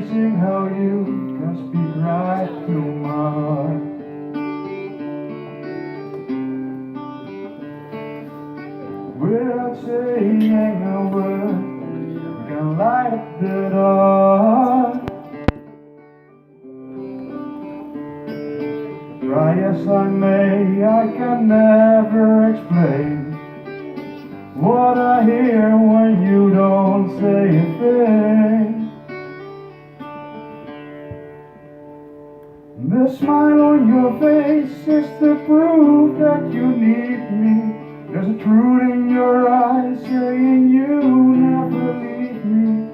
amazing how you can speak right to my heart. Without saying a word, we can light up the dark. Try as I may, I can never explain what I hear when you don't say a thing. The smile on your face is the proof that you need me. There's a truth in your eyes saying you never leave me.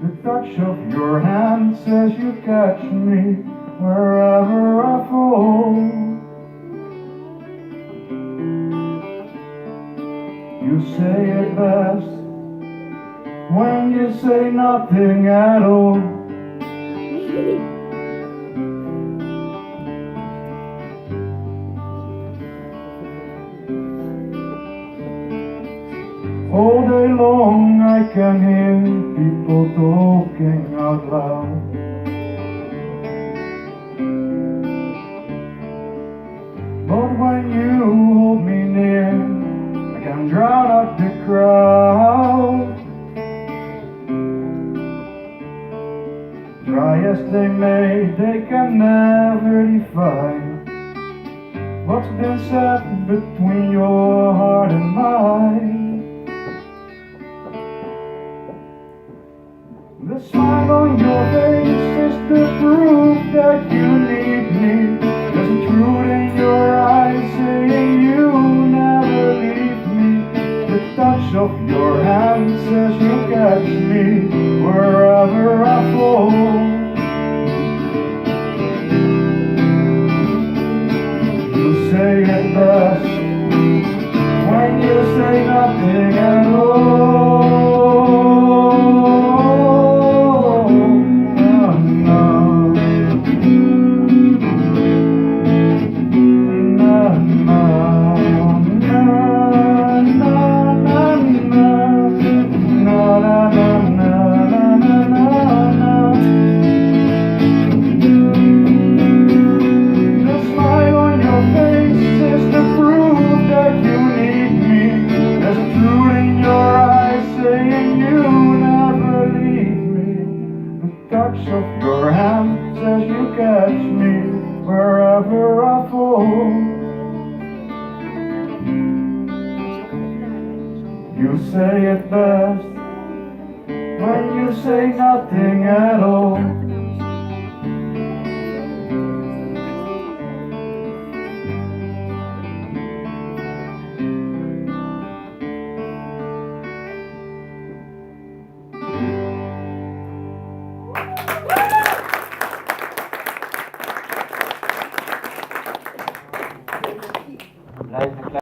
The touch of your hand says you catch me wherever I fall. You say it best when you say nothing at all. All day long I can hear people talking out loud. But when you hold me near, I can drown out the crowd. Try as they may, they can never define what's been said between your heart and mine. The smile on your face is the proof that you need me. There's a truth in your eyes saying you never leave me. The touch of your hand says you catch me wherever I fall. You say it best when you say nothing at all. Touch of your hand says you catch me wherever I fall. You say it best when you say nothing at all.